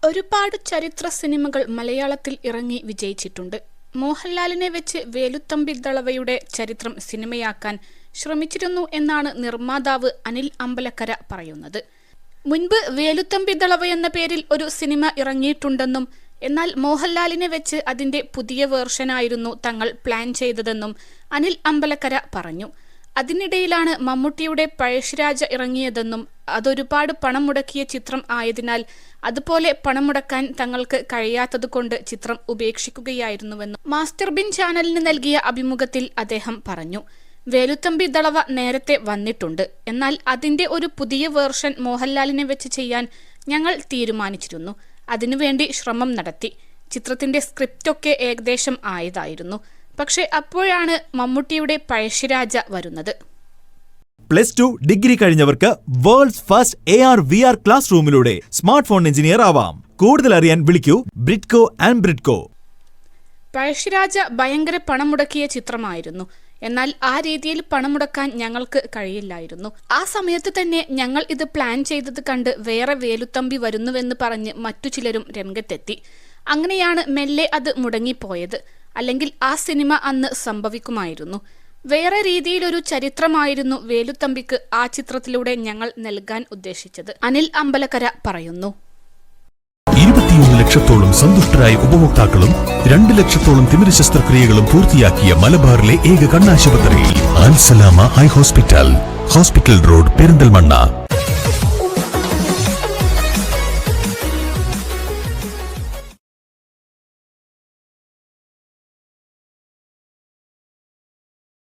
ഒരുപാട് ചരിത്ര സിനിമകൾ മലയാളത്തിൽ ഇറങ്ങി വിജയിച്ചിട്ടുണ്ട്. മോഹൻലാലിനെ വെച്ച് വേലുത്തമ്പി ദളവയുടെ ചരിത്രം സിനിമയാക്കാൻ ശ്രമിച്ചിരുന്നു എന്നാണ് നിർമ്മാതാവ് അനിൽ അമ്പലക്കര പറയുന്നത്. മുൻപ് വേലുത്തമ്പി ദളവ എന്ന പേരിൽ ഒരു സിനിമ ഇറങ്ങിയിട്ടുണ്ടെന്നും എന്നാൽ മോഹൻലാലിനെ വെച്ച് അതിന്റെ പുതിയ വേർഷനായിരുന്നു തങ്ങൾ പ്ലാൻ ചെയ്തതെന്നും അനിൽ അമ്പലക്കര പറഞ്ഞു. അതിനിടയിലാണ് മമ്മൂട്ടിയുടെ പഴശ്ശിരാജ ഇറങ്ങിയതെന്നും അതൊരുപാട് പണം മുടക്കിയ ചിത്രം ആയതിനാൽ അതുപോലെ പണം മുടക്കാൻ തങ്ങൾക്ക് കഴിയാത്തതുകൊണ്ട് ചിത്രം ഉപേക്ഷിക്കുകയായിരുന്നുവെന്നും മാസ്റ്റർ ബിൻ ചാനലിന് നൽകിയ അഭിമുഖത്തിൽ അദ്ദേഹം പറഞ്ഞു. വേലുത്തമ്പി ദളവ നേരത്തെ വന്നിട്ടുണ്ട്, എന്നാൽ അതിന്റെ ഒരു പുതിയ വേർഷൻ മോഹൻലാലിനെ വെച്ച് ചെയ്യാൻ ഞങ്ങൾ തീരുമാനിച്ചിരുന്നു. അതിനുവേണ്ടി ശ്രമം നടത്തി. ചിത്രത്തിന്റെ സ്ക്രിപ്റ്റൊക്കെ ഏകദേശം ആയതായിരുന്നു. പക്ഷെ അപ്പോഴാണ് മമ്മൂട്ടിയുടെ പഴശ്ശിരാജ വരുന്നത്. +2 ഡിഗ്രി കഴിഞ്ഞവർക്ക് വേൾഡ്സ് ഫസ്റ്റ് AR/VR ക്ലാസ് റൂമിലൂടെ സ്മാർട്ട് ഫോൺ എഞ്ചിനീയർ ആവാം. കൂടുതൽ അറിയാൻ വിളിക്കൂ ബ്രിഡ്കോ ആൻഡ് ബ്രിഡ്കോ. പഴശ്ശിരാജ ഭയങ്കര പണം മുടക്കിയ ചിത്രമായിരുന്നു. എന്നാൽ ആ രീതിയിൽ പണം മുടക്കാൻ ഞങ്ങൾക്ക് കഴിയില്ലായിരുന്നു. ആ സമയത്ത് തന്നെ ഞങ്ങൾ ഇത് പ്ലാൻ ചെയ്തത് കണ്ട് വേറെ വേലുത്തമ്പി വരുന്നുവെന്ന് പറഞ്ഞ് മറ്റു ചിലരും രംഗത്തെത്തി. അങ്ങനെയാണ് മെല്ലെ അത് മുടങ്ങിപ്പോയത്. അല്ലെങ്കിൽ ആ സിനിമ അന്ന് സംഭവിക്കുമായിരുന്നു. വേറെ രീതിയിലൊരു ചരിത്രമായിരുന്നു വേലുത്തമ്പിക്ക് ആ ചിത്രത്തിലൂടെ ഞങ്ങൾ നൽകാൻ ഉദ്ദേശിച്ചത്. അനിൽ അമ്പലക്കര പറയുന്നു. 21 ലക്ഷത്തോളം സന്തുഷ്ടരായ ഉപഭോക്താക്കളും 2 ലക്ഷത്തോളം തിമിര ശസ്ത്രക്രിയകളും പൂർത്തിയാക്കിയ മലബാറിലെ ഏക കണ്ണാശുപത്രി അൽ സലാമ ഹൈ ഹോസ്പിറ്റൽ റോഡ് പെരിന്തൽമണ്ണ.